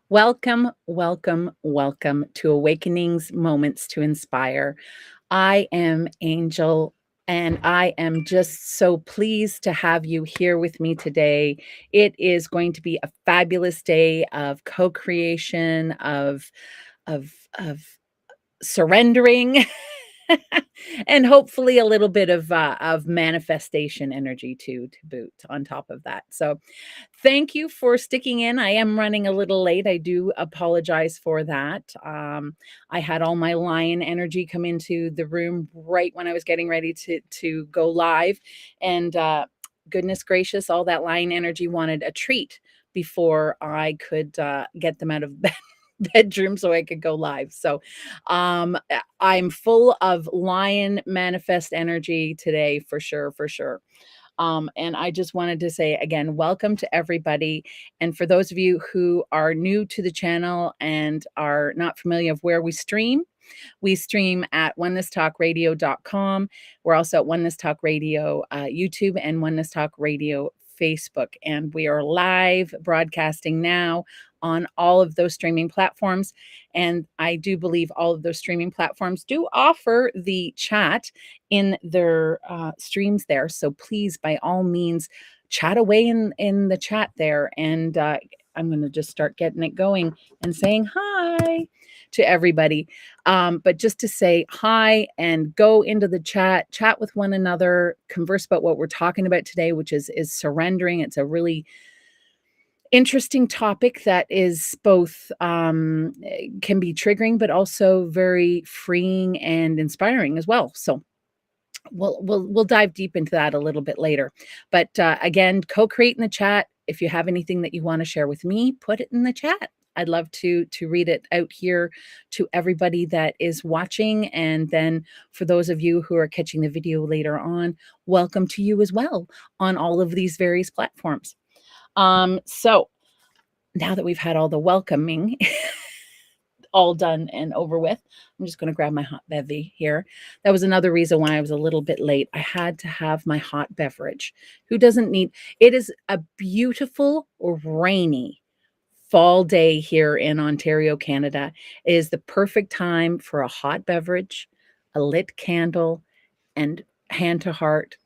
Welcome, welcome, welcome to Awakenings Moments to Inspire. I am Angel, and I am just so pleased to have you here with me today. It is going to be a fabulous day of co-creation, of surrendering, and hopefully a little bit of manifestation energy to boot on top of that. So thank you for sticking in. I am running a little late. I do apologize for that. I had all my lion energy come into the room right when I was getting ready to go live, and goodness gracious, all that lion energy wanted a treat before I could get them out of bed. Bedroom so I could go live. So I'm full of lion manifest energy today for sure, for sure. And I just wanted to say again, welcome to everybody. And for those of you who are new to the channel and are not familiar of where we stream at onenesstalkradio.com. We're also at Oneness Talk Radio YouTube and Oneness Talk Radio Facebook. And we are live broadcasting now on all of those streaming platforms. And I do believe all of those streaming platforms do offer the chat in their streams there. So please, by all means, chat away in the chat there. And I'm going to just start getting it going and saying hi to everybody. But just to say hi and go into the chat with one another, converse about what we're talking about today, which is surrendering. It's a really interesting topic that is both can be triggering, but also very freeing and inspiring as well. So we'll dive deep into that a little bit later. But again, co-create in the chat. If you have anything that you want to share with me, put it in the chat. I'd love to read it out here to everybody that is watching. And then for those of you who are catching the video later on, welcome to you as well on all of these various platforms. So now that we've had all the welcoming all done and over with, I'm just going to grab my hot bevy here. That was another reason why I was a little bit late. I had to have my hot beverage. Who doesn't need it? Is a beautiful, rainy fall day here in Ontario, Canada. It is the perfect time for a hot beverage, a lit candle, and hand to heart.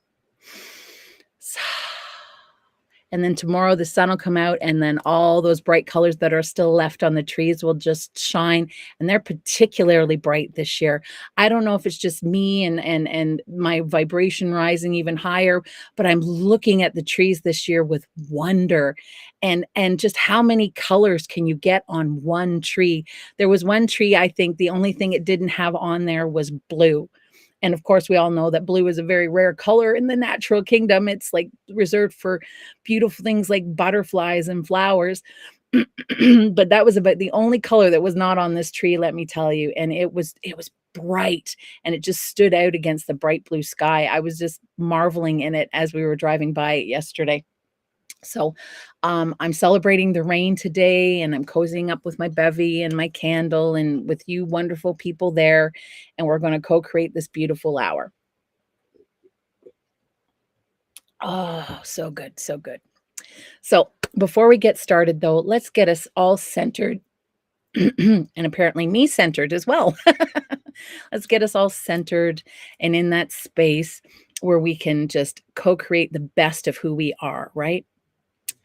And then tomorrow the sun will come out, and then all those bright colors that are still left on the trees will just shine. And they're particularly bright this year. I don't know if it's just me and my vibration rising even higher, but I'm looking at the trees this year with wonder, and just how many colors can you get on one tree? There was one tree, I think the only thing it didn't have on there was blue. And of course, we all know that blue is a very rare color in the natural kingdom. It's like reserved for beautiful things like butterflies and flowers. But that was about the only color that was not on this tree, let me tell you. And it was bright, and it just stood out against the bright blue sky. I was just marveling in it as we were driving by it yesterday. So I'm celebrating the rain today, and I'm cozying up with my bevy and my candle and with you wonderful people there. And we're going to co-create this beautiful hour. Oh, so good. So good. So before we get started, though, let's get us all centered and apparently me centered as well. Let's get us all centered and in that space where we can just co-create the best of who we are, right?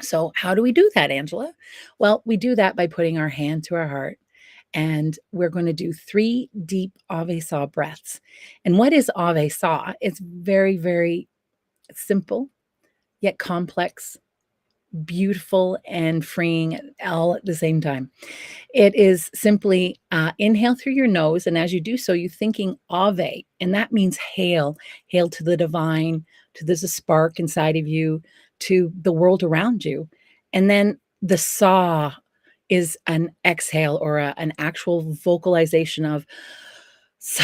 So how do we do that, Angela? Well, we do that by putting our hand to our heart, and we're going to do 3 deep Ave Saw breaths. And what is Ave Saw? It's very, very simple, yet complex, beautiful, and freeing all at the same time. It is simply inhale through your nose, and as you do so, you're thinking Ave, and that means hail to the divine, to there's a spark inside of you, to the world around you. And then the saw is an exhale or an actual vocalization of saw.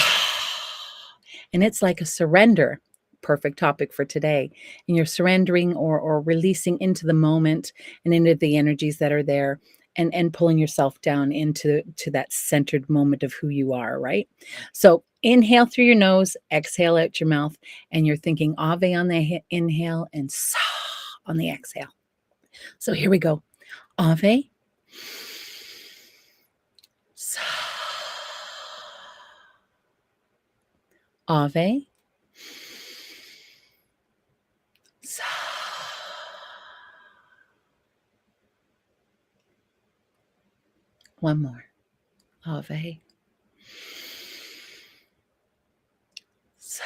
And it's like a surrender. Perfect topic for today. And you're surrendering or releasing into the moment and into the energies that are there, and pulling yourself down into that centered moment of who you are, right? So inhale through your nose, exhale out your mouth, and you're thinking Ave on the inhale and Sa on the exhale. So here we go. Ave. Ave. Sa. One more. Ave. Sa.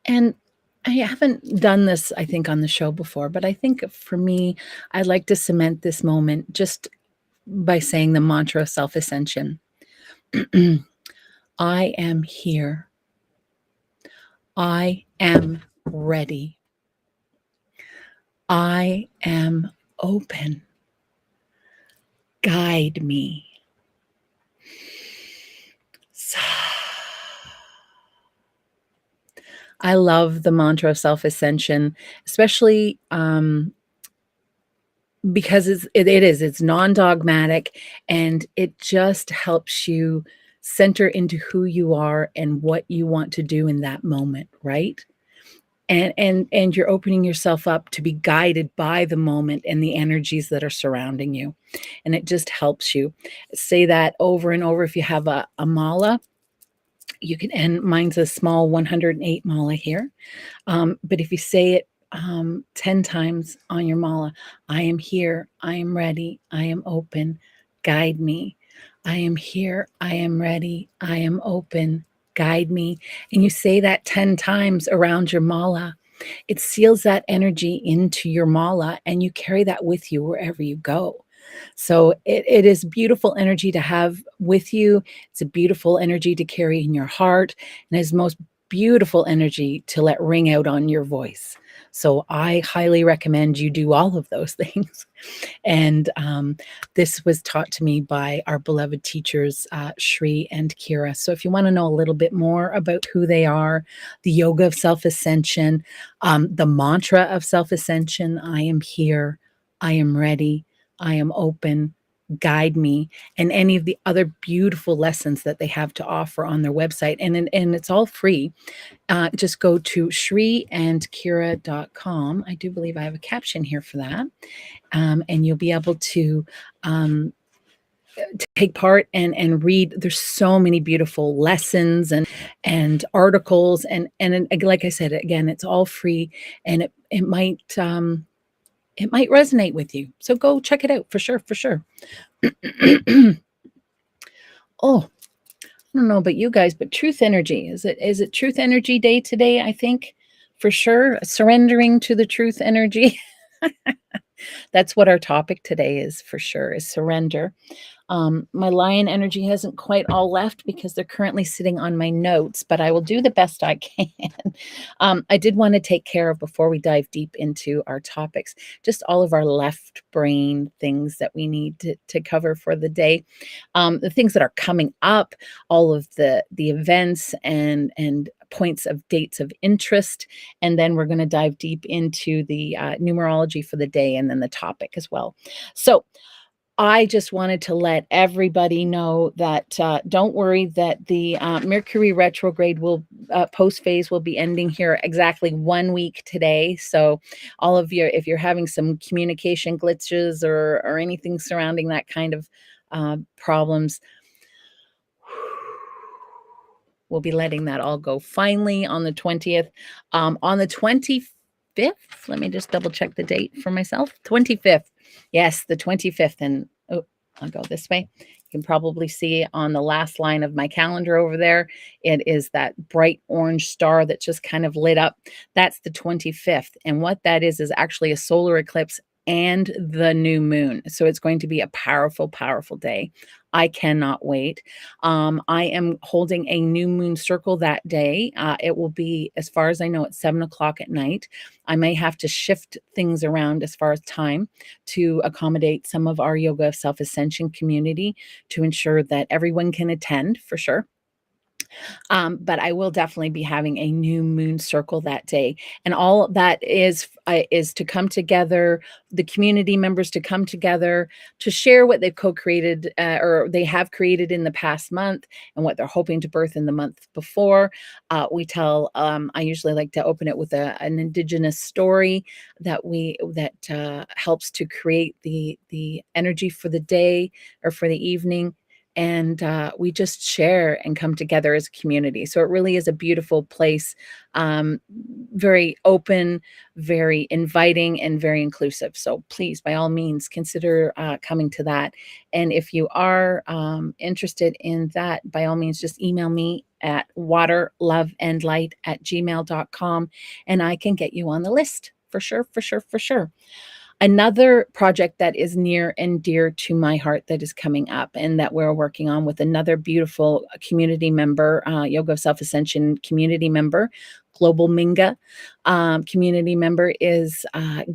And I haven't done this, I think, on the show before, but I think for me, I like to cement this moment just by saying the mantra of self-ascension. I am here. I am ready. I am open. Guide me. I love the mantra of self-ascension, especially because it's non-dogmatic, and it just helps you center into who you are and what you want to do in that moment, right? And you're opening yourself up to be guided by the moment and the energies that are surrounding you. And it just helps you. Say that over and over. If you have a mala, you can, and mine's a small 108 mala here. But if you say it 10 times on your mala, I am here, I am ready, I am open, guide me. I am here, I am ready, I am open, guide me. And you say that 10 times around your mala, it seals that energy into your mala, and you carry that with you wherever you go. So it is beautiful energy to have with you. It's a beautiful energy to carry in your heart, and it's most beautiful energy to let ring out on your voice. So I highly recommend you do all of those things. And this was taught to me by our beloved teachers, Shri and Kira. So if you want to know a little bit more about who they are, the yoga of self-ascension, the mantra of self-ascension, I am here, I am ready, I am open, guide me, and any of the other beautiful lessons that they have to offer on their website. And it's all free. Just go to shriandkira.com. I do believe I have a caption here for that. And you'll be able to take part and read. There's so many beautiful lessons and articles, and like I said, again, it's all free, and it might resonate with you. So go check it out for sure, for sure. Oh, I don't know about you guys, but truth energy, is it truth energy day today? I think for sure, surrendering to the truth energy. That's what our topic today is, for sure, is surrender. My lion energy hasn't quite all left because they're currently sitting on my notes, but I will do the best I can. I did want to take care of, before we dive deep into our topics, just all of our left brain things that we need to cover for the day. The things that are coming up, all of the events and points of dates of interest, and then we're going to dive deep into the numerology for the day, and then the topic as well. So I just wanted to let everybody know that don't worry, that the Mercury retrograde will post phase will be ending here exactly 1 week today. So all of you, if you're having some communication glitches or anything surrounding that kind of problems, we'll be letting that all go finally on the 20th. On the 25th, let me just double check the date for myself. 25th. Yes, the 25th. And oh, I'll go this way. You can probably see on the last line of my calendar over there, it is that bright orange star that just kind of lit up. That's the 25th. And what that is actually a solar eclipse and the new moon. So it's going to be a powerful, powerful day. I cannot wait. I am holding a new moon circle that day. It will be, as far as I know, at 7 o'clock at night. I may have to shift things around as far as time to accommodate some of our yoga of self-ascension community, to ensure that everyone can attend for sure. But I will definitely be having a new moon circle that day. And all that is to come together, the community members to come together to share what they've co-created or they have created in the past month, and what they're hoping to birth in the month before. I usually like to open it with an indigenous story that helps to create the energy for the day or for the evening. and we just share and come together as a community. So it really is a beautiful place, um, very open, very inviting, and very inclusive. So please, by all means, consider coming to that. And if you are interested in that, by all means, just email me at waterloveandlight@gmail.com, and I can get you on the list for sure, for sure, for sure. Another project that is near and dear to my heart that is coming up and that we're working on with another beautiful community member, Yoga of Self-Ascension community member, Global Minga community member is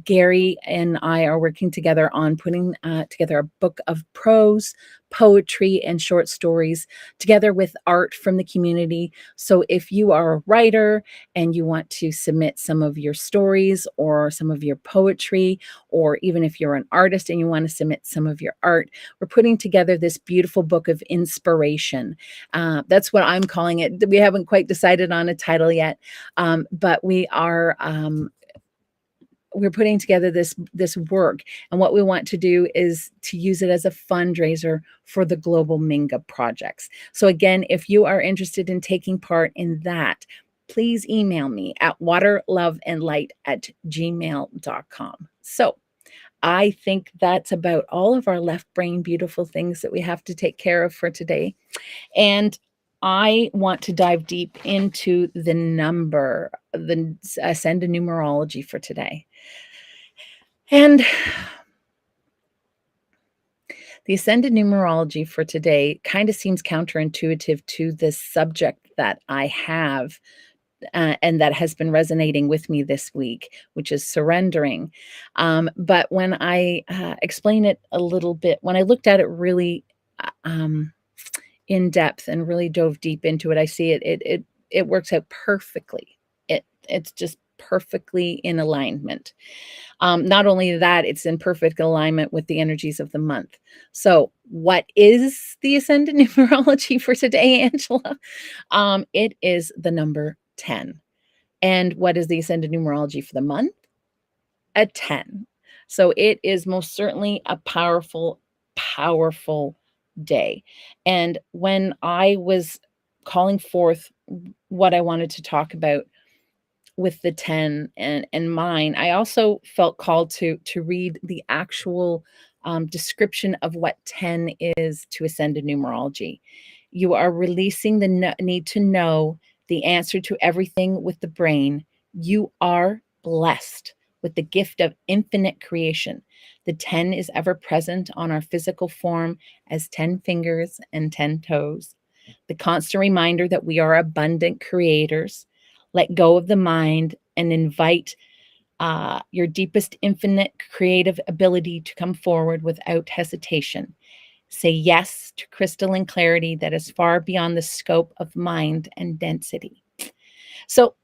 Gary, and I are working together on putting together a book of prose, poetry, and short stories together with art from the community. So if you are a writer and you want to submit some of your stories or some of your poetry, or even if you're an artist and you want to submit some of your art, we're putting together this beautiful book of inspiration. That's what I'm calling it. We haven't quite decided on a title yet, but we're putting together this work, and what we want to do is to use it as a fundraiser for the Global Minga projects. So again, if you are interested in taking part in that, please email me at waterloveandlight@gmail.com. So I think that's about all of our left brain beautiful things that we have to take care of for today. And I want to dive deep into the ascended numerology for today. And the ascended numerology for today kind of seems counterintuitive to this subject that I have and that has been resonating with me this week, which is surrendering. But when I explain it a little bit, when I looked at it really in depth and really dove deep into it, I see it works out perfectly. It's just perfectly in alignment. Not only that, it's in perfect alignment with the energies of the month. So, what is the ascendant numerology for today, Angela? It is the number 10. And what is the ascendant numerology for the month? A 10. So, it is most certainly a powerful, powerful day. And when I was calling forth what I wanted to talk about with the 10 and mine, I also felt called to read the actual description of what 10 is to ascended numerology. You are releasing the need to know the answer to everything with the brain. You are blessed with the gift of infinite creation. The 10 is ever present on our physical form as 10 fingers and 10 toes. The constant reminder that we are abundant creators. Let go of the mind and invite your deepest infinite creative ability to come forward without hesitation. Say yes to crystalline clarity that is far beyond the scope of mind and density. So,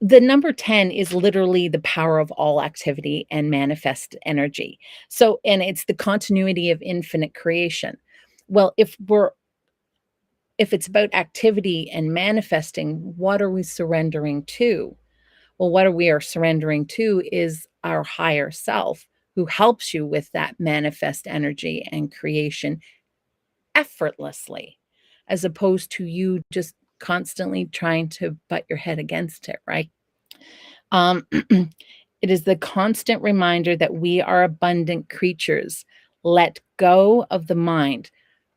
the number 10 is literally the power of all activity and manifest energy. So, and it's the continuity of infinite creation. Well, if it's about activity and manifesting, what are we surrendering to? Well, what we are surrendering to is our higher self, who helps you with that manifest energy and creation effortlessly, as opposed to you just constantly trying to butt your head against it, right? Um, it is the constant reminder that we are abundant creatures. Let go of the mind,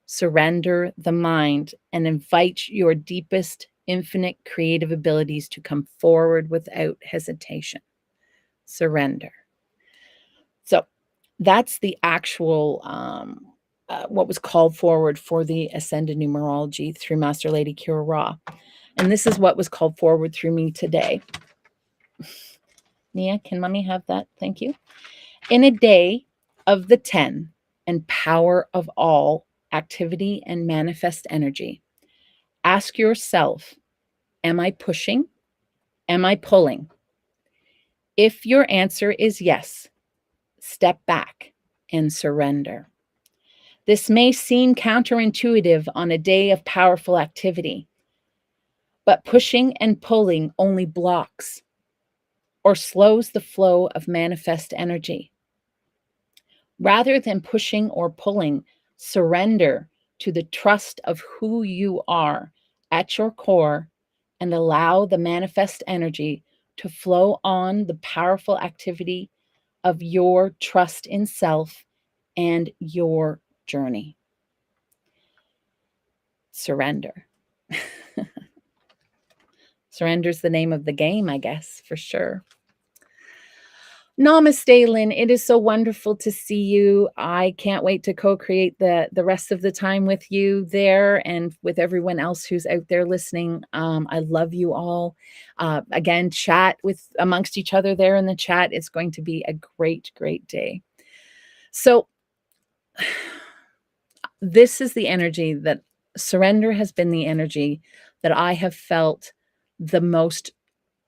surrender the mind, and invite your deepest, infinite creative abilities to come forward without hesitation. Surrender. So that's the actual what was called forward for the ascended numerology through Master Lady Kira Ra. And this is what was called forward through me today. Nia, can mommy have that? Thank you. In a day of the 10 and power of all activity and manifest energy, ask yourself, am I pushing? Am I pulling? If your answer is yes, step back and surrender. This may seem counterintuitive on a day of powerful activity, but pushing and pulling only blocks or slows the flow of manifest energy. Rather than pushing or pulling, surrender to the trust of who you are at your core and allow the manifest energy to flow on the powerful activity of your trust in self and your journey. Surrender. Surrender's the name of the game, I guess, for sure. Namaste, Lynn. It is so wonderful to see you. I can't wait to co-create the rest of the time with you there and with everyone else who's out there listening. I love you all. Again, chat with amongst each other there in the chat. It's going to be a great, great day. So this is the energy that surrender has been the energy that I have felt the most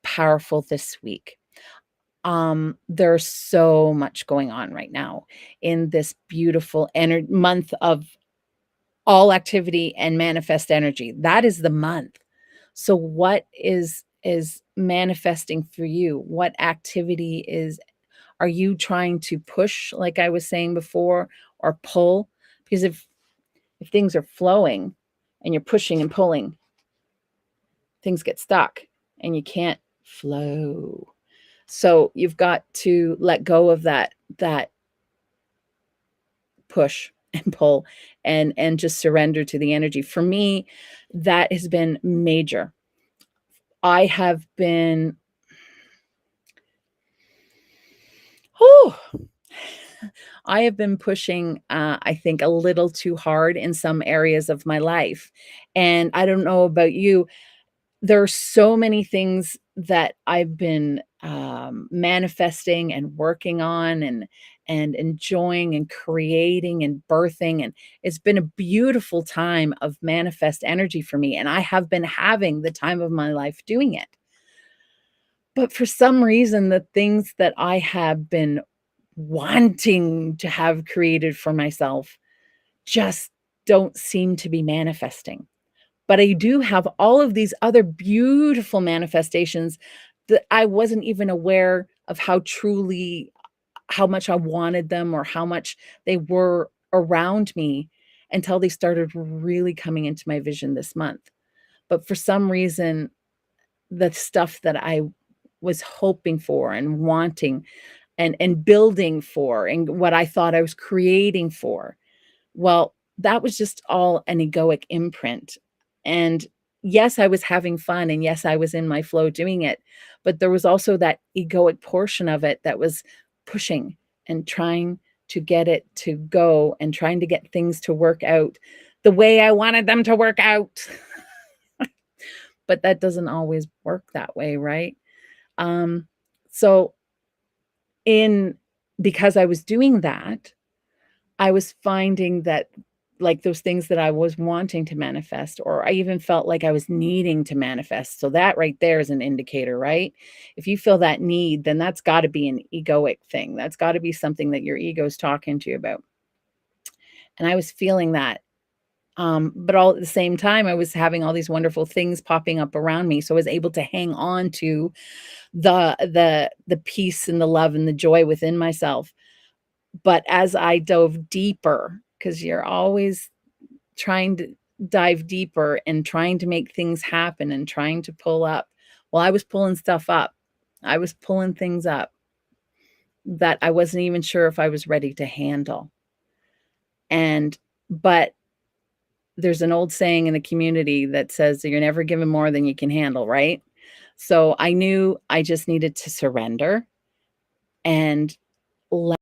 powerful this week. There's so much going on right now in this beautiful month of all activity and manifest energy. That is the month. So what is manifesting for you? What activity are you trying to push, like I was saying before, or pull? Because if things are flowing and you're pushing and pulling, things get stuck and you can't flow. So you've got to let go of that push and pull and just surrender to the energy. For me, that has been major. I have been I have been pushing, I think, a little too hard in some areas of my life. And I don't know about you, there are so many things that I've been manifesting and working on and enjoying and creating and birthing, and it's been a beautiful time of manifest energy for me, and I have been having the time of my life doing it. But for some reason, the things that I have been wanting to have created for myself just don't seem to be manifesting. But I do have all of these other beautiful manifestations that I wasn't even aware of how much I wanted them or how much they were around me until they started really coming into my vision this month. But for some reason, the stuff that I was hoping for and wanting and building for and what I thought I was creating for, well, that was just all an egoic imprint. And yes, I was having fun and yes, I was in my flow doing it, but there was also that egoic portion of it that was pushing and trying to get it to go and trying to get things to work out the way I wanted them to work out. But that doesn't always work that way, right? So in because I was doing that, I was finding that, like, those things that I was wanting to manifest, or I even felt like I was needing to manifest. So that right there is an indicator, right? If you feel that need, then that's got to be an egoic thing. That's got to be something that your ego's talking to you about. And I was feeling that. But all at the same time, I was having all these wonderful things popping up around me. So I was able to hang on to the peace and the love and the joy within myself. But as I dove deeper, because you're always trying to dive deeper and trying to make things happen and trying to pull up. Well, I was pulling stuff up. I was pulling things up that I wasn't even sure if I was ready to handle. But there's an old saying in the community that says you're never given more than you can handle, right? So I knew I just needed to surrender and let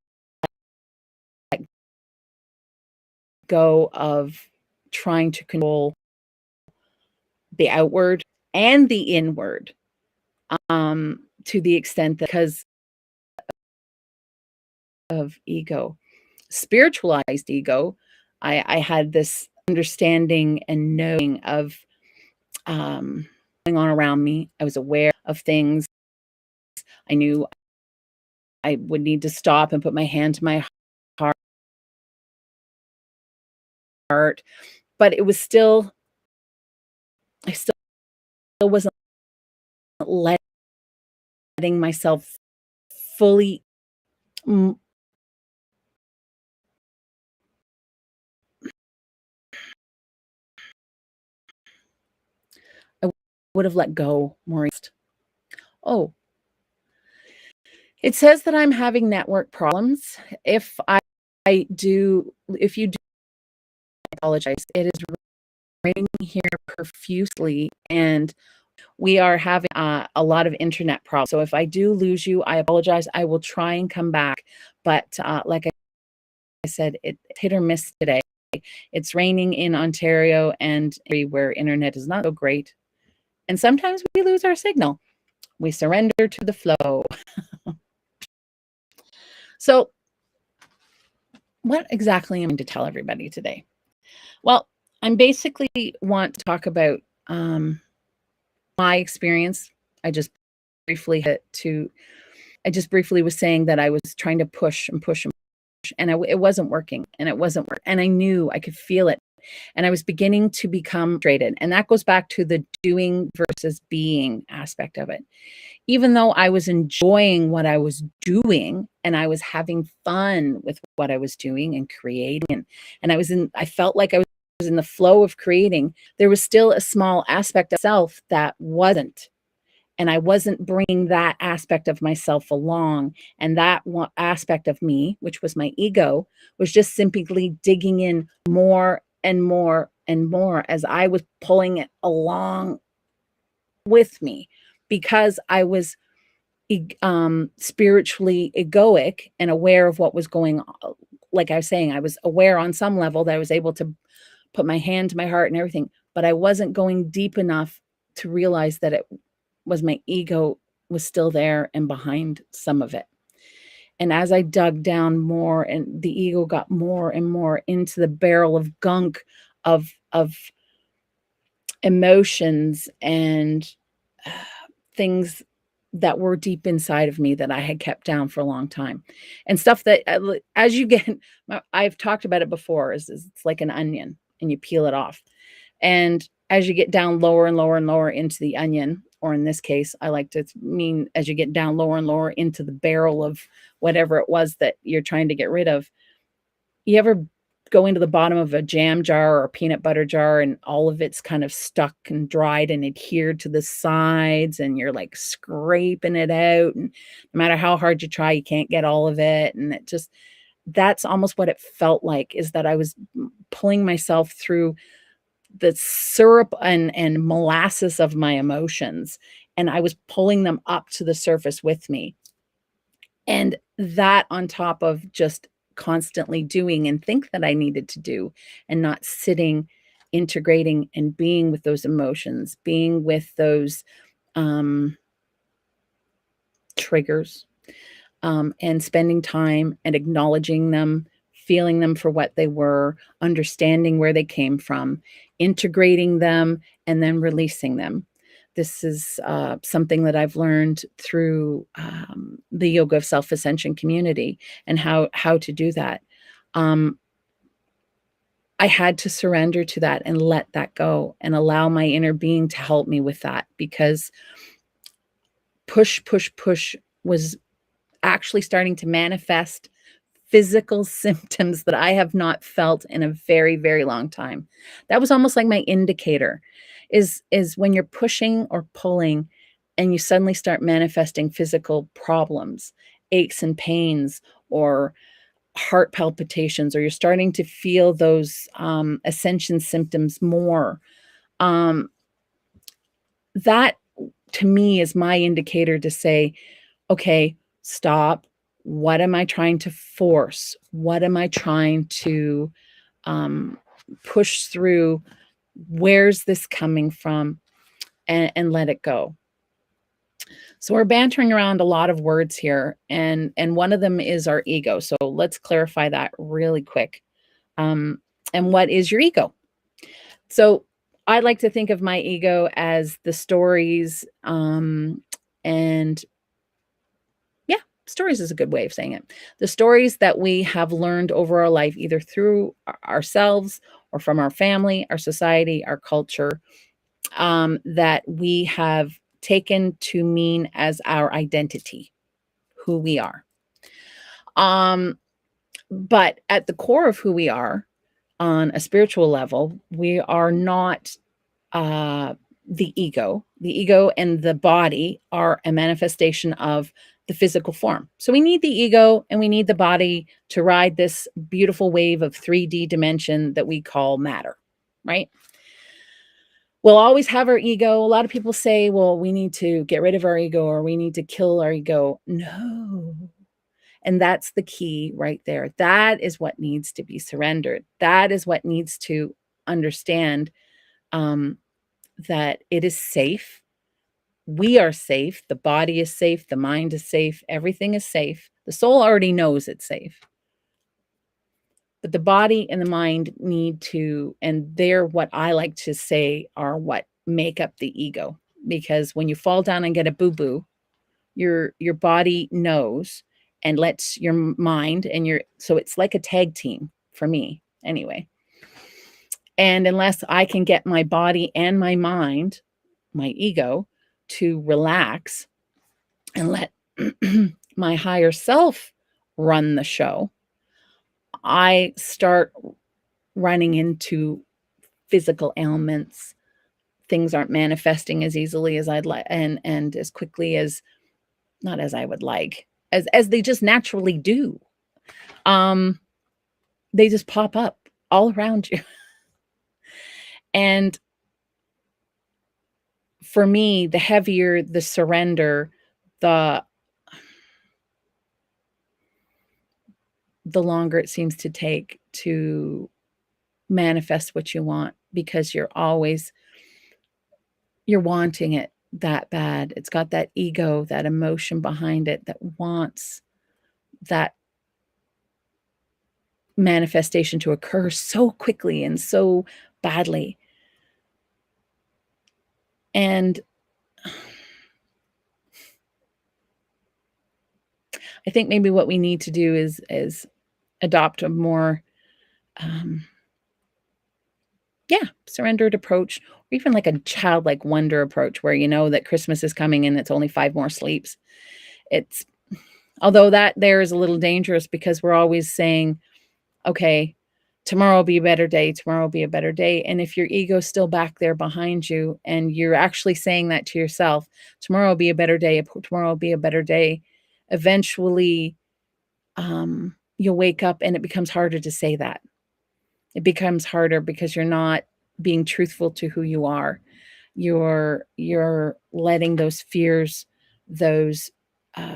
go of trying to control the outward and the inward, to the extent that because of ego, spiritualized ego, I had this understanding and knowing of going on around me. I was aware of things. I knew I would need to stop and put my hand to my heart, but it was still, I still wasn't letting myself fully would have let go more. Oh, it says that I'm having network problems. If you do, I apologize. It is raining here profusely, and we are having a lot of internet problems. So if I do lose you, I apologize. I will try and come back. But like I said, it's hit or miss today. It's raining in Ontario and where internet is not so great. And sometimes we lose our signal. We surrender to the flow. So what exactly am I going to tell everybody today? Well, I'm basically want to talk about my experience. I just briefly was saying that I was trying to push and push and push, and it wasn't working, and it wasn't working, and I knew I could feel it, and I was beginning to become frustrated, and that goes back to the doing versus being aspect of it. Even though I was enjoying what I was doing and I was having fun with what I was doing and creating, and I felt like I was in the flow of creating, there was still a small aspect of self that wasn't. And I wasn't bringing that aspect of myself along. And that one aspect of me, which was my ego, was just simply digging in more and more and more as I was pulling it along with me, because I was spiritually egoic and aware of what was going on. Like I was saying, I was aware on some level that I was able to put my hand to my heart and everything, but I wasn't going deep enough to realize that it was my ego was still there and behind some of it. And as I dug down more, and the ego got more and more into the barrel of gunk of emotions and things that were deep inside of me that I had kept down for a long time, and stuff that, as you get, I've talked about it before, is it's like an onion and you peel it off. And as you get down lower and lower and lower into the onion, or in this case, I like to mean as you get down lower and lower into the barrel of whatever it was that you're trying to get rid of, you ever go into the bottom of a jam jar or a peanut butter jar and all of it's kind of stuck and dried and adhered to the sides, and you're like scraping it out, and no matter how hard you try, you can't get all of it. And it just, that's almost what it felt like, is that I was pulling myself through the syrup and molasses of my emotions, and I was pulling them up to the surface with me. And that on top of just constantly doing and think that I needed to do, and not sitting, integrating, and being with those emotions, being with those triggers, and spending time and acknowledging them, feeling them for what they were, understanding where they came from, integrating them, and then releasing them. This is something that I've learned through the Yoga of Self-Ascension community, and how to do that. I had to surrender to that and let that go and allow my inner being to help me with that, because push, push, push was actually starting to manifest physical symptoms that I have not felt in a very, very long time. That was almost like my indicator, is when you're pushing or pulling and you suddenly start manifesting physical problems, aches and pains, or heart palpitations, or you're starting to feel those ascension symptoms more. Um, that to me is my indicator to say, okay, stop. What am I trying to force? What am I trying to push through? Where's this coming from? And let it go. So we're bantering around a lot of words here, and one of them is our ego. So let's clarify that really quick. And what is your ego? So I like to think of my ego as the stories, and yeah, stories is a good way of saying it. The stories that we have learned over our life, either through ourselves or from our family, our society, our culture, that we have taken to mean as our identity, who we are. But at the core of who we are, on a spiritual level, we are not the ego. the ego and the body are a manifestation of the physical form. So we need the ego and we need the body to ride this beautiful wave of 3D dimension that we call matter, right? We'll always have our ego. A lot of people say, well, we need to get rid of our ego or we need to kill our ego. No. And that's the key right there. That is what needs to be surrendered. That is what needs to understand that it is safe. We are safe. The body is safe. The mind is safe. Everything is safe. The soul already knows it's safe. But the body and the mind need to, and they're what I like to say are what make up the ego. Because when you fall down and get a boo-boo, your body knows and lets your mind and so it's like a tag team for me anyway. And unless I can get my body and my mind, my ego, to relax and let my higher self run the show, I start running into physical ailments. Things aren't manifesting as easily as I'd like and as quickly as, not as I would like, as they just naturally do. They just pop up all around you. And for me, the heavier the surrender, the longer it seems to take to manifest what you want, because you're wanting it that bad. It's got that ego, that emotion behind it that wants that manifestation to occur so quickly and so badly. And I think maybe what we need to do is adopt a more surrendered approach, or even like a childlike wonder approach where you know that Christmas is coming and it's only 5 more sleeps. It's, although that there is a little dangerous, because we're always saying, okay, tomorrow will be a better day, tomorrow will be a better day. And if your ego's still back there behind you and you're actually saying that to yourself, tomorrow will be a better day, tomorrow will be a better day, eventually you'll wake up and it becomes harder to say that. It becomes harder because you're not being truthful to who you are. You're letting those fears, those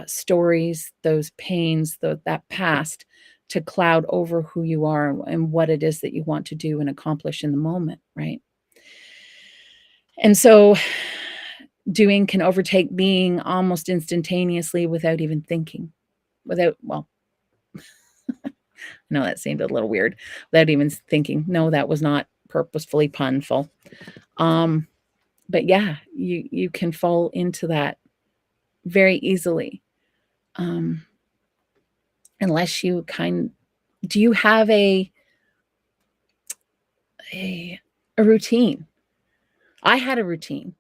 stories, those pains, that past to cloud over who you are and what it is that you want to do and accomplish in the moment, right? And so doing can overtake being almost instantaneously without even thinking. I know that seemed a little weird. Without even thinking. No, that was not purposefully punful. But yeah, you can fall into that very easily. Unless you do you have a routine? I had a routine.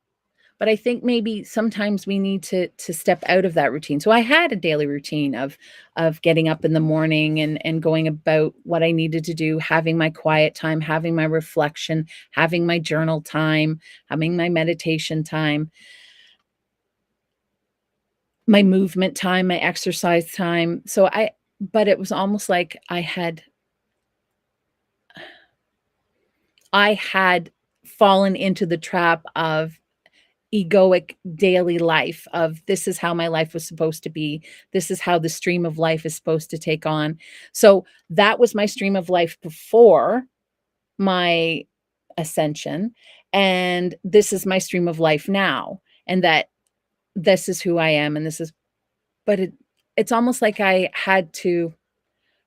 But I think maybe sometimes we need to step out of that routine. So I had a daily routine of getting up in the morning and going about what I needed to do, having my quiet time, having my reflection, having my journal time, having my meditation time, my movement time, my exercise time. But it was almost like I had fallen into the trap of egoic daily life of, this is how my life was supposed to be. This is how the stream of life is supposed to take on. So that was my stream of life before my ascension. And this is my stream of life now. And that this is who I am. And but it's almost like I had to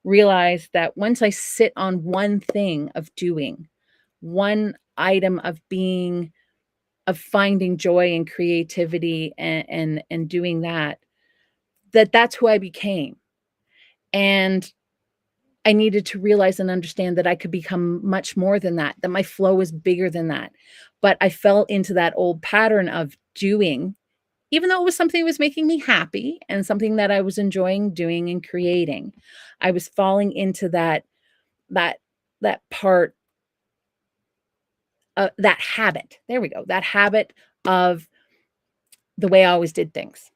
realize that once I sit on one thing of doing, one item of being, of finding joy and creativity and doing that's who I became. And I needed to realize and understand that I could become much more than that my flow is bigger than that. But I fell into that old pattern of doing, even though it was something that was making me happy and something that I was enjoying doing and creating. I was falling into that part, that habit. There we go. That habit of the way I always did things.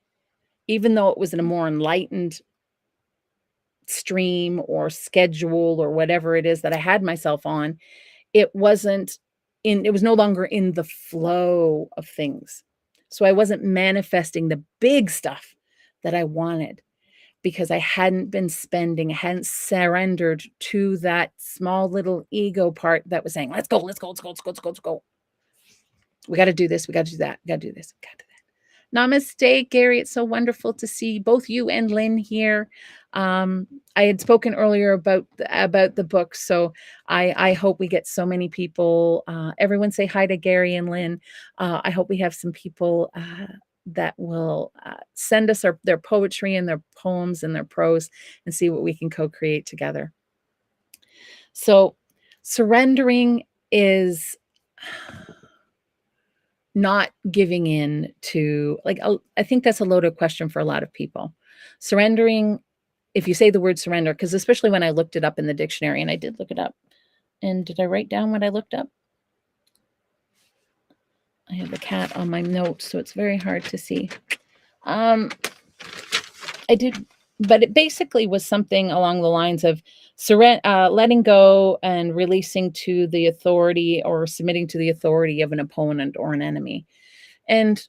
Even though it was in a more enlightened stream or schedule or whatever it is that I had myself on, it wasn't it was no longer in the flow of things. So I wasn't manifesting the big stuff that I wanted because I hadn't been spending, I hadn't surrendered to that small little ego part that was saying, let's go, let's go, let's go, let's go, let's go, let's go. We got to do this. We got to do that. We got to do this. We got to do that. Namaste, Gary. It's so wonderful to see both you and Lynn here. I had spoken earlier about the book, so I hope we get so many people. Everyone say hi to Gary and Lynn. I hope we have some people that will send us their poetry and their poems and their prose and see what we can co-create together. So surrendering is not giving in to, like, I think that's a loaded question for a lot of people. Surrendering, if you say the word surrender, because especially when I looked it up in the dictionary, and I did look it up. And did I write down what I looked up? I have the cat on my notes, so it's very hard to see. I did, but it basically was something along the lines of letting go and releasing to the authority or submitting to the authority of an opponent or an enemy. And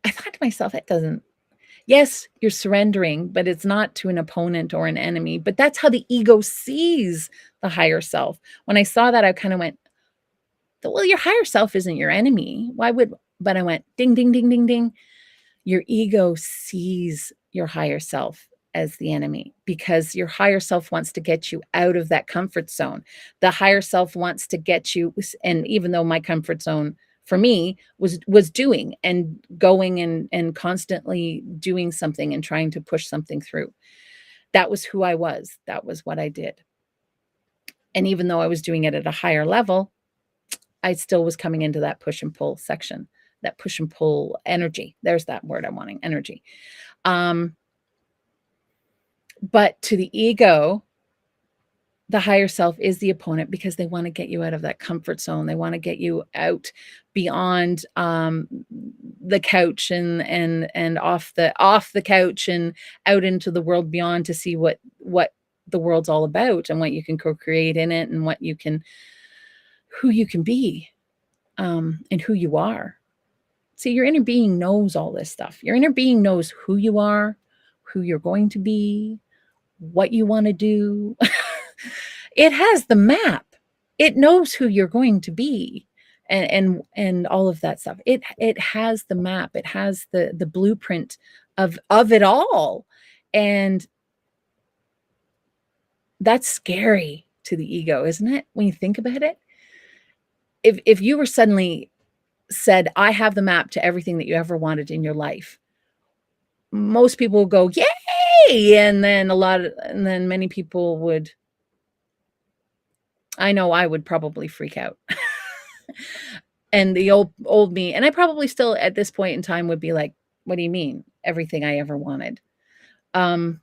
I thought to myself, it doesn't, yes, you're surrendering, but it's not to an opponent or an enemy. But that's how the ego sees the higher self. When I saw that, I kind of went, well, your higher self isn't your enemy. But I went, ding, ding, ding, ding, ding. Your ego sees your higher self as the enemy because your higher self wants to get you out of that comfort zone. The higher self wants to get you, and even though my comfort zone for me was doing and going and constantly doing something and trying to push something through. That was who I was. That was what I did. And even though I was doing it at a higher level, I still was coming into that push and pull section, that push and pull energy. There's that word I'm wanting, energy. But to the ego, the higher self is the opponent because they want to get you out of that comfort zone. They want to get you out beyond the couch and off the couch and out into the world beyond to see what the world's all about and what you can co-create in it and who you can be and who you are. See, your inner being knows all this stuff. Your inner being knows who you are, who you're going to be, what you want to do. It has the map. It knows who you're going to be and all of that stuff. It has the map. It has the blueprint of it all. And that's scary to the ego, isn't it? When you think about it. If you were suddenly said, I have the map to everything that you ever wanted in your life, most people will go, yay! And then many people would, I know I would probably freak out. And the old me, and I probably still at this point in time would be like, what do you mean? Everything I ever wanted. And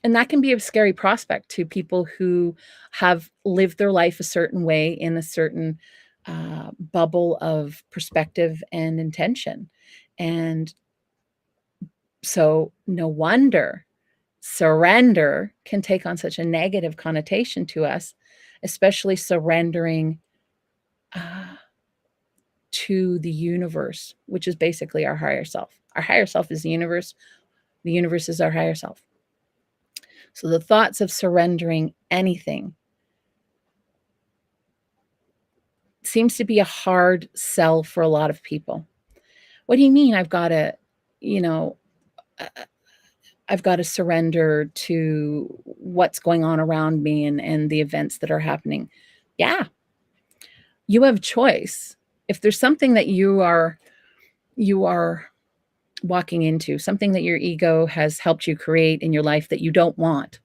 that can be a scary prospect to people who have lived their life a certain way in a certain bubble of perspective and intention. And so no wonder surrender can take on such a negative connotation to us, especially surrendering to the universe, which is basically our higher self. Our higher self is the universe. The universe is our higher self. So the thoughts of surrendering anything seems to be a hard sell for a lot of people. What do you mean I've got to, I've got to surrender to what's going on around me and the events that are happening? Yeah. You have choice. If there's something that you are walking into, something that your ego has helped you create in your life that you don't want,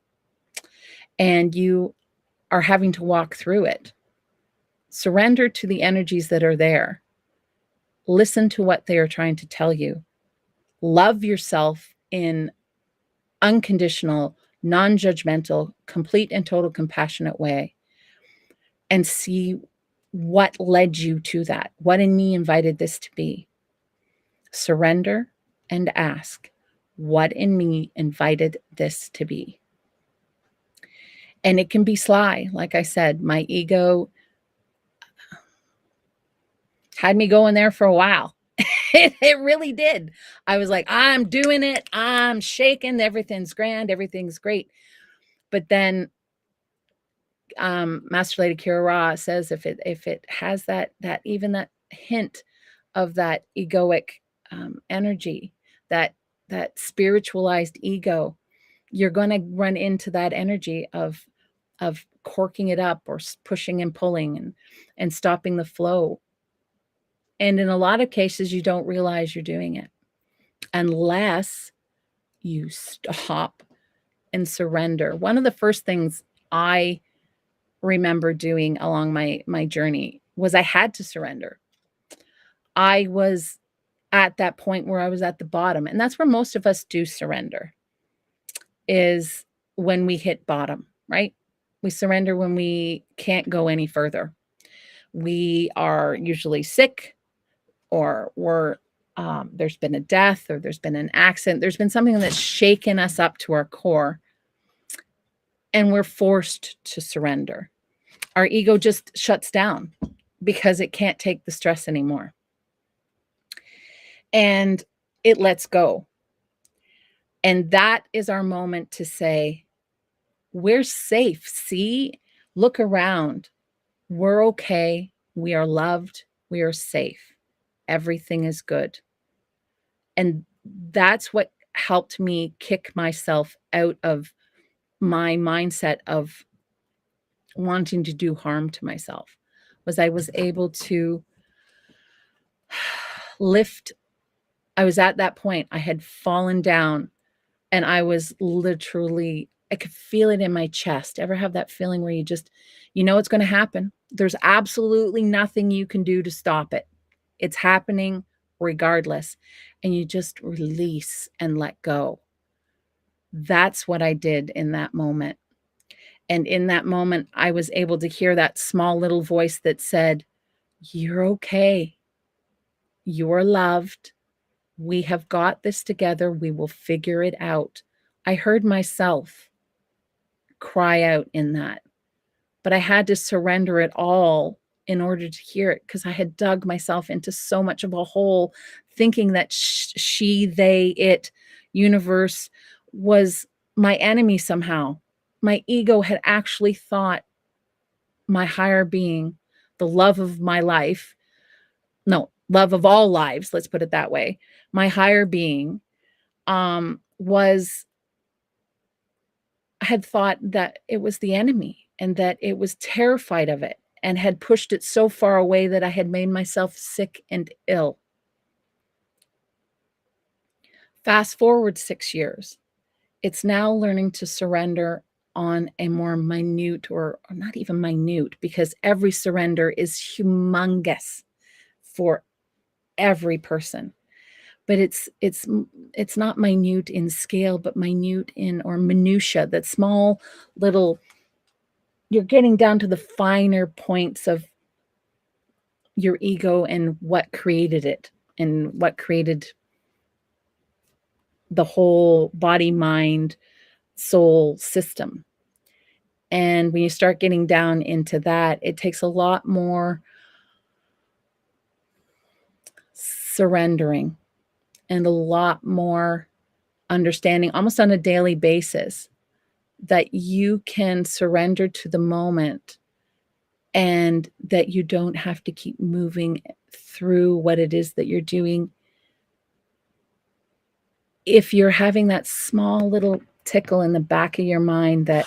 and you are having to walk through it, surrender to the energies that are there. Listen to what they are trying to tell you. Love yourself in unconditional, non-judgmental, complete and total compassionate way, and see what led you to that? What in me invited this to be? Surrender and ask, what in me invited this to be? And it can be sly. Like I said, my ego had me going there for a while. It really did. I was like, I'm doing it. I'm shaking. Everything's grand. Everything's great. But then Master Lady Kira Ra says if it has that even that hint of that egoic energy, that spiritualized ego, you're going to run into that energy of corking it up or pushing and pulling and stopping the flow. And in a lot of cases, you don't realize you're doing it unless you stop and surrender. One of the first things I remember doing along my journey was I had to surrender. I was at that point where I was at the bottom, and that's where most of us do surrender, is when we hit bottom, right? We surrender when we can't go any further. We are usually sick, or there's been a death, or there's been an accident. There's been something that's shaken us up to our core, and we're forced to surrender. Our ego just shuts down because it can't take the stress anymore. And it lets go. And that is our moment to say, we're safe. See, look around. We're okay. We are loved. We are safe. Everything is good. And that's what helped me kick myself out of my mindset of wanting to do harm to myself, was I was able to lift. I was at that point. I had fallen down, and I was literally, I could feel it in my chest. Ever have that feeling where you just, you know, it's going to happen. There's absolutely nothing you can do to stop it. It's happening regardless. And you just release and let go. That's what I did in that moment. And in that moment, I was able to hear that small little voice that said, you're okay. You're loved. We have got this together. We will figure it out. I heard myself cry out in that, but I had to surrender it all in order to hear it, because I had dug myself into so much of a hole, thinking that she, they, it, universe was my enemy somehow. My ego had actually thought my higher being, the love of my life, no, love of all lives, let's put it that way, my higher being had thought that it was the enemy, and that it was terrified of it, and had pushed it so far away that I had made myself sick and ill. Fast forward 6 years. It's now learning to surrender on a more minute, or not even minute, because every surrender is humongous for every person. But it's not minute in scale, but minute in, or minutia, that small little, you're getting down to the finer points of your ego and what created it, and what created the whole body, mind, soul system. And when you start getting down into that, it takes a lot more surrendering and a lot more understanding, almost on a daily basis, that you can surrender to the moment, and that you don't have to keep moving through what it is that you're doing. If you're having that small little tickle in the back of your mind that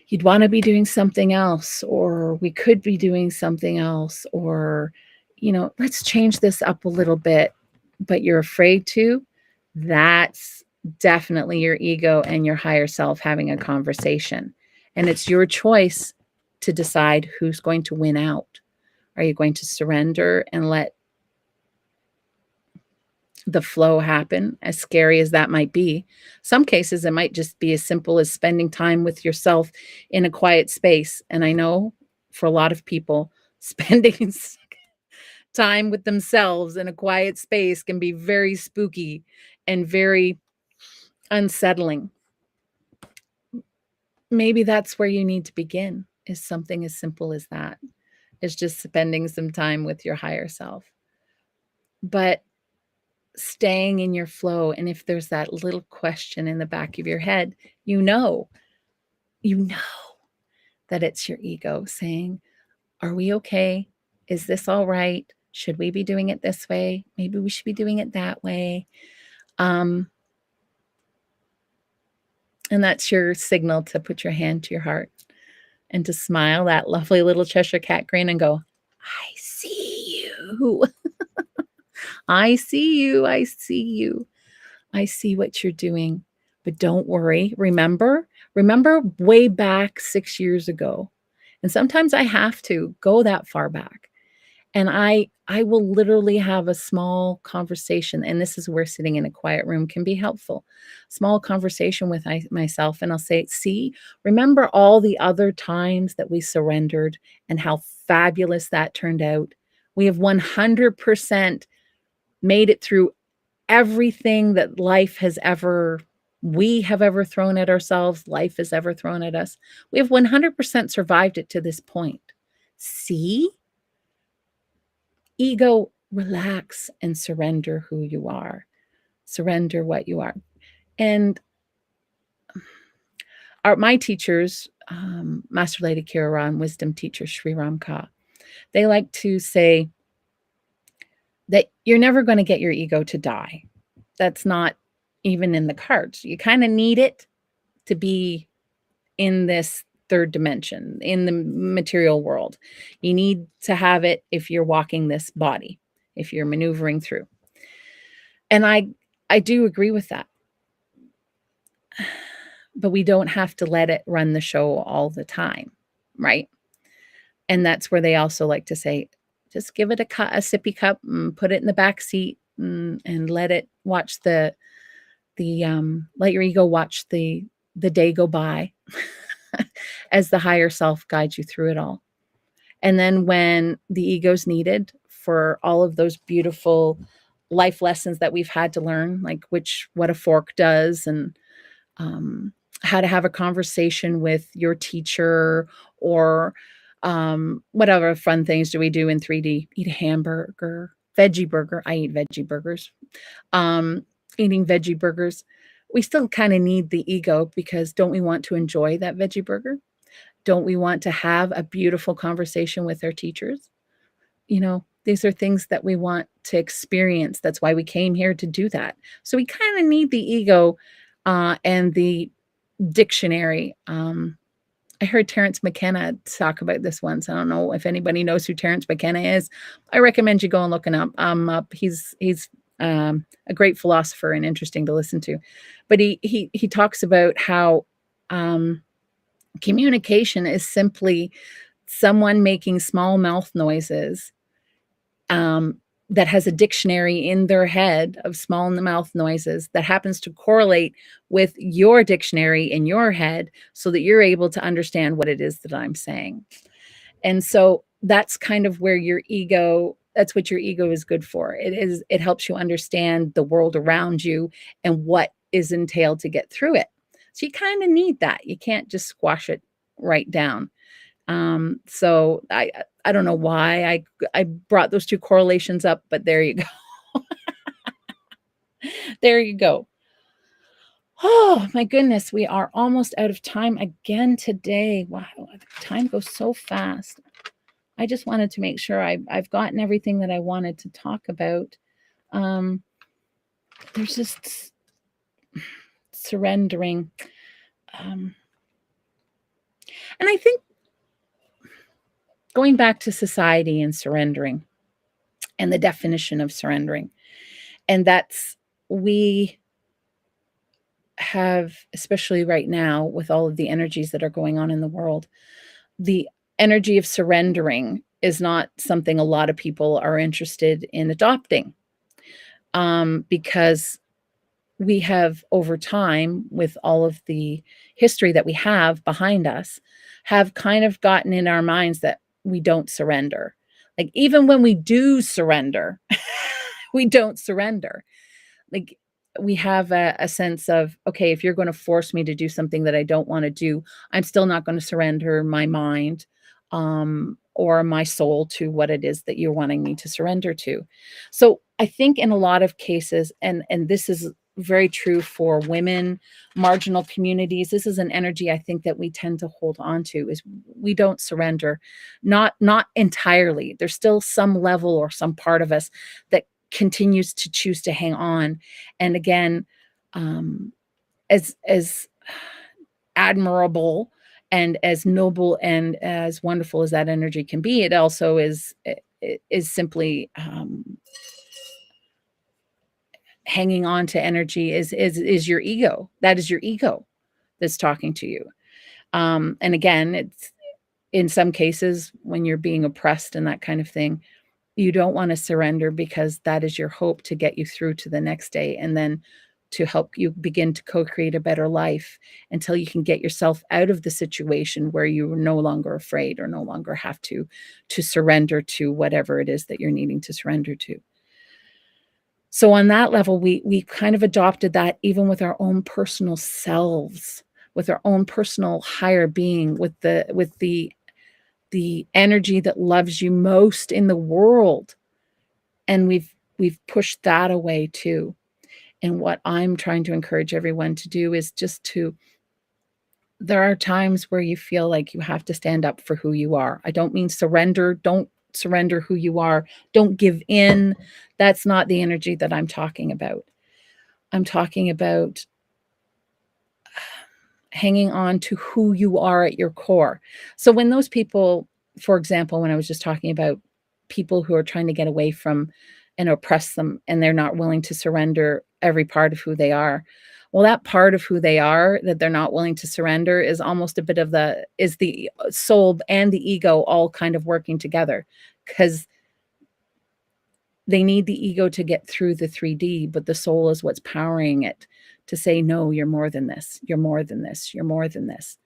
you'd want to be doing something else, or we could be doing something else, or, you know, let's change this up a little bit, but you're afraid to, that's definitely your ego and your higher self having a conversation. And it's your choice to decide who's going to win out. Are you going to surrender and let the flow happen, as scary as that might be? Some cases, it might just be as simple as spending time with yourself in a quiet space. And I know for a lot of people, spending time with themselves in a quiet space can be very spooky and very unsettling. Maybe that's where you need to begin, is something as simple as that. Is just spending some time with your higher self. But staying in your flow, and if there's that little question in the back of your head, you know that it's your ego saying, are we okay? Is this all right? Should we be doing it this way? Maybe we should be doing it that way. And that's your signal to put your hand to your heart and to smile that lovely little Cheshire cat grin and go, I see you. I see you. I see you. I see what you're doing. But don't worry. Remember way back 6 years ago. And sometimes I have to go that far back. And I will literally have a small conversation, and this is where sitting in a quiet room can be helpful. Small conversation with myself, and I'll say, see, remember all the other times that we surrendered and how fabulous that turned out? We have 100% made it through everything that we have ever thrown at ourselves, life has ever thrown at us. We have 100% survived it to this point. See? Ego, relax and surrender who you are. Surrender what you are. And my teachers, Master Lady Kira Ra and wisdom teacher Sri Ram Ka, they like to say that you're never going to get your ego to die. That's not even in the cards. You kind of need it to be in this third dimension, in the material world. You need to have it if you're walking this body, if you're maneuvering through. And I do agree with that. But we don't have to let it run the show all the time, right? And that's where they also like to say, just give it a sippy cup and put it in the back seat and let it watch let your ego watch the day go by as the higher self guides you through it all. And then when the ego's needed for all of those beautiful life lessons that we've had to learn, like what a fork does, and how to have a conversation with your teacher, or what other fun things do we do in 3D? Eat a hamburger, veggie burger. I eat veggie burgers. Eating veggie burgers. We still kind of need the ego, because don't we want to enjoy that veggie burger? Don't we want to have a beautiful conversation with our teachers? These are things that we want to experience. That's why we came here to do that. So we kind of need the ego and the dictionary. I heard Terence McKenna talk about this once. I don't know if anybody knows who Terence McKenna is. I recommend you go and look him up. He's a great philosopher and interesting to listen to. But he talks about how communication is simply someone making small mouth noises that has a dictionary in their head of small mouth noises that happens to correlate with your dictionary in your head, so that you're able to understand what it is that I'm saying. And so that's kind of where that's what your ego is good for. It helps you understand the world around you and what is entailed to get through it. So you kind of need that. You can't just squash it right down. So I don't know why I brought those two correlations up, but there you go. There you go. Oh my goodness, we are almost out of time again today. Wow, time goes so fast. I just wanted to make sure I've gotten everything that I wanted to talk about. There's just surrendering. And I think going back to society and surrendering and the definition of surrendering, and we have, especially right now with all of the energies that are going on in the world, the energy of surrendering is not something a lot of people are interested in adopting, because we have, over time, with all of the history that we have behind us, have kind of gotten in our minds that we don't surrender. Like, even when we do surrender, we don't surrender. Like, we have a sense of, okay, if you're going to force me to do something that I don't want to do, I'm still not going to surrender my mind, or my soul to what it is that you're wanting me to surrender to. So I think in a lot of cases, and this is very true for women, marginal communities, this is an energy I think that we tend to hold on to, is we don't surrender, not entirely. There's still some level or some part of us that continues to choose to hang on. And again, as admirable and as noble and as wonderful as that energy can be, it also is simply, hanging on to energy is your ego. That is your ego that's talking to you. And again, it's in some cases when you're being oppressed and that kind of thing, you don't want to surrender, because that is your hope to get you through to the next day, and then to help you begin to co-create a better life until you can get yourself out of the situation where you're no longer afraid or no longer have to surrender to whatever it is that you're needing to surrender to. So on that level, we kind of adopted that even with our own personal selves, with our own personal higher being, with the energy that loves you most in the world. And we've pushed that away too. And what I'm trying to encourage everyone to do is just to, there are times where you feel like you have to stand up for who you are. I don't mean surrender. Don't surrender who you are. Don't give in. That's not the energy that I'm talking about. I'm talking about hanging on to who you are at your core. So when those people, for example, when I was just talking about people who are trying to get away from and oppress them, and they're not willing to surrender every part of who they are. Well, that part of who they are that they're not willing to surrender is almost a bit of the soul and the ego all kind of working together, because they need the ego to get through the 3D, but the soul is what's powering it to say, no, you're more than this. You're more than this. You're more than this.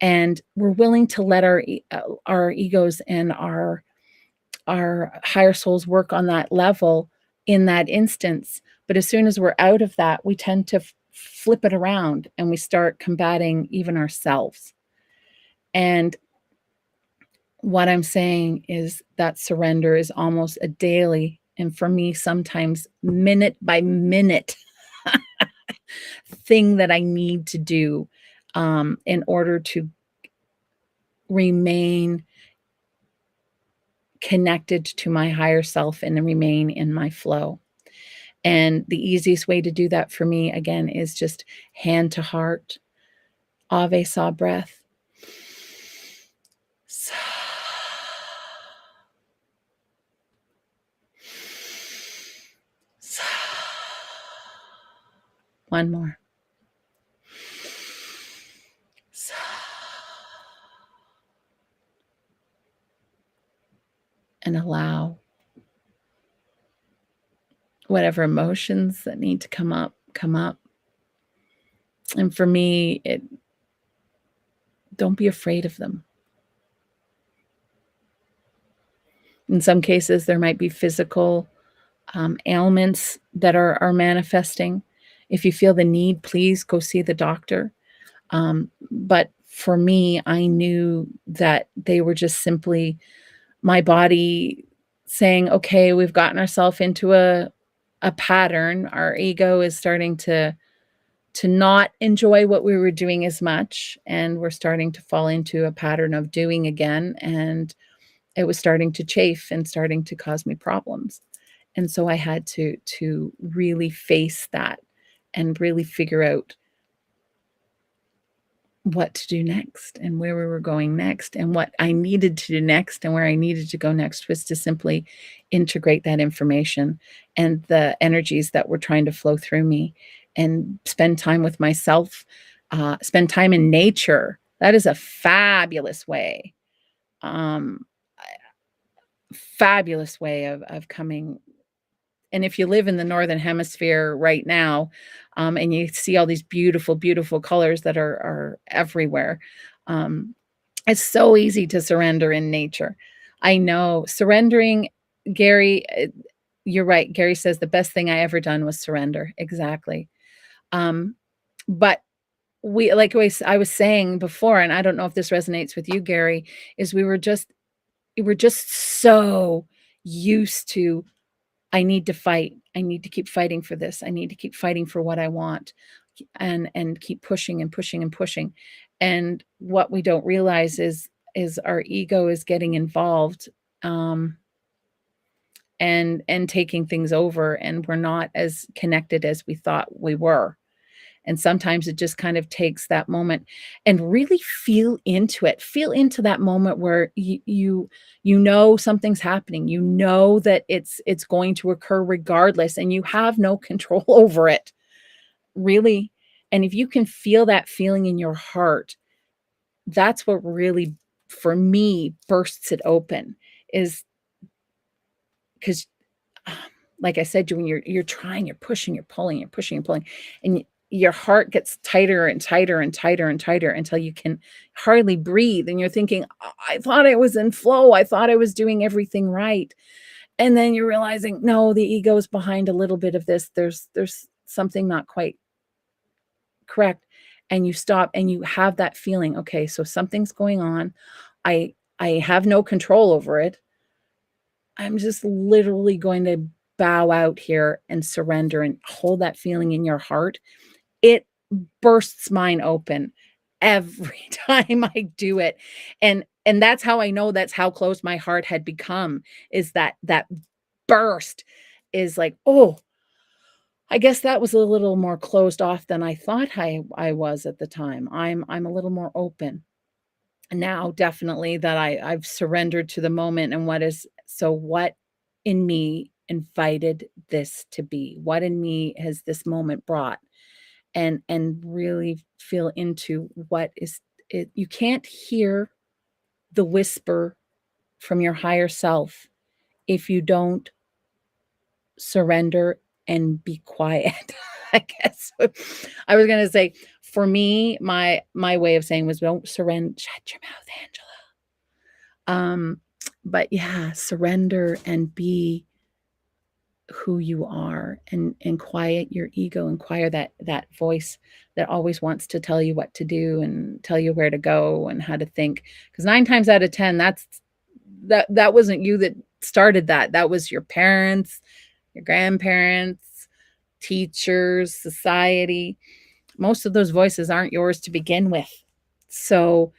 And we're willing to let our egos and our higher souls work on that level in that instance. But as soon as we're out of that, we tend to flip it around and we start combating even ourselves. And what I'm saying is that surrender is almost a daily, and for me, sometimes minute by minute thing that I need to do, in order to remain connected to my higher self and remain in my flow. And the easiest way to do that for me, again, is just hand to heart, Ave saw breath. One more. And allow whatever emotions that need to come up, come up. And for me, don't be afraid of them. In some cases, there might be physical ailments that are manifesting. If you feel the need, please go see the doctor. But for me, I knew that they were just simply my body saying, okay, we've gotten ourselves into a pattern. Our ego is starting to not enjoy what we were doing as much, and we're starting to fall into a pattern of doing again, and it was starting to chafe and starting to cause me problems. And so I had to really face that and really figure out what to do next and where we were going next. And what I needed to do next and where I needed to go next was to simply integrate that information and the energies that were trying to flow through me, and spend time with myself, spend time in nature. That is a fabulous way, fabulous way of coming. And if you live in the Northern Hemisphere right now, and you see all these beautiful, beautiful colors that are everywhere, It's so easy to surrender in nature. I know. Surrendering, Gary, you're right. Gary says the best thing I ever done was surrender. Exactly. Um, but we like I was saying before, and I don't know if this resonates with you, Gary, is we were just so used to, I need to fight. I need to keep fighting for this. I need to keep fighting for what I want, and keep pushing and pushing and pushing. And what we don't realize is our ego is getting involved, um, and taking things over, and we're not as connected as we thought we were. And sometimes it just kind of takes that moment and really feel into it. Feel into that moment where you know something's happening. You know that it's going to occur regardless, and you have no control over it, really. And if you can feel that feeling in your heart, that's what really, for me, bursts it open, is because, like I said, when you're trying, you're pushing, you're pulling, you're pushing and pulling, and your heart gets tighter and tighter and tighter and tighter until you can hardly breathe, and you're thinking, I thought I was in flow. I thought I was doing everything right." And then you're realizing, no, the ego is behind a little bit of this. There's something not quite correct. And you stop and you have that feeling, okay, so something's going on. I have no control over it. I'm just literally going to bow out here and surrender and hold that feeling in your heart. It bursts mine open every time I do it. And that's how I know that's how close my heart had become, is that burst is like, "Oh, I guess that was a little more closed off than I thought I was at the time. I'm a little more open." Now, definitely, that I've surrendered to the moment, and what in me invited this to be? What in me has this moment brought? And really feel into what is it. You can't hear the whisper from your higher self if you don't surrender and be quiet. I guess I was gonna say, for me, my way of saying was, don't surrender. Shut your mouth, Angela. Um, but yeah, surrender and be who you are, and quiet your ego, and quiet that voice that always wants to tell you what to do and tell you where to go and how to think. Because 9 times out of 10, that wasn't you that started that. That was your parents, your grandparents, teachers, society. Most of those voices aren't yours to begin with. So,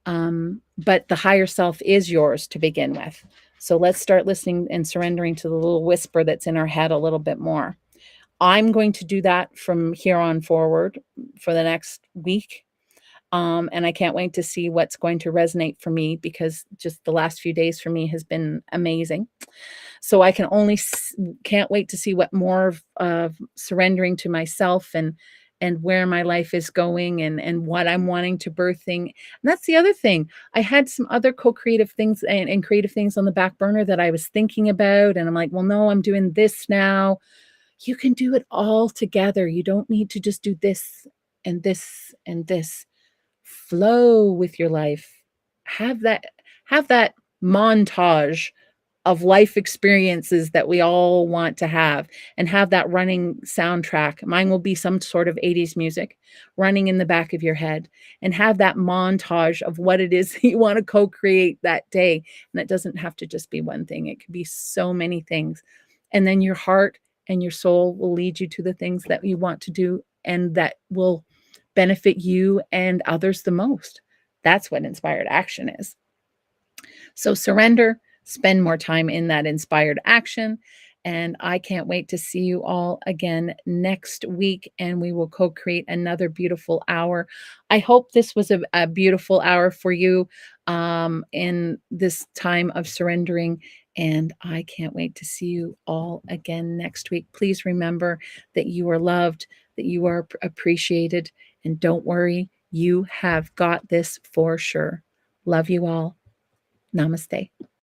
but the higher self is yours to begin with. So let's start listening and surrendering to the little whisper that's in our head a little bit more. I'm going to do that from here on forward for the next week. And I can't wait to see what's going to resonate for me, because just the last few days for me has been amazing. So I can only can't wait to see what more of surrendering to myself, and where my life is going, and what I'm wanting to birthing. And that's the other thing. I had some other co-creative things and creative things on the back burner that I was thinking about, and I'm like, well, no, I'm doing this now. You can do it all together. You don't need to just do this and this and this. Flow with your life. Have that have that montage of life experiences that we all want to have that running soundtrack. Mine will be some sort of 80s music running in the back of your head, and have that montage of what it is that you want to co-create that day. And it doesn't have to just be one thing. It could be so many things. And then your heart and your soul will lead you to the things that you want to do, and that will benefit you and others the most. That's what inspired action is. So surrender, spend more time in that inspired action. And I can't wait to see you all again next week, and we will co create another beautiful hour. I hope this was a beautiful hour for you, in this time of surrendering. And I can't wait to see you all again next week. Please remember that you are loved, that you are appreciated, and don't worry, you have got this for sure. Love you all. Namaste.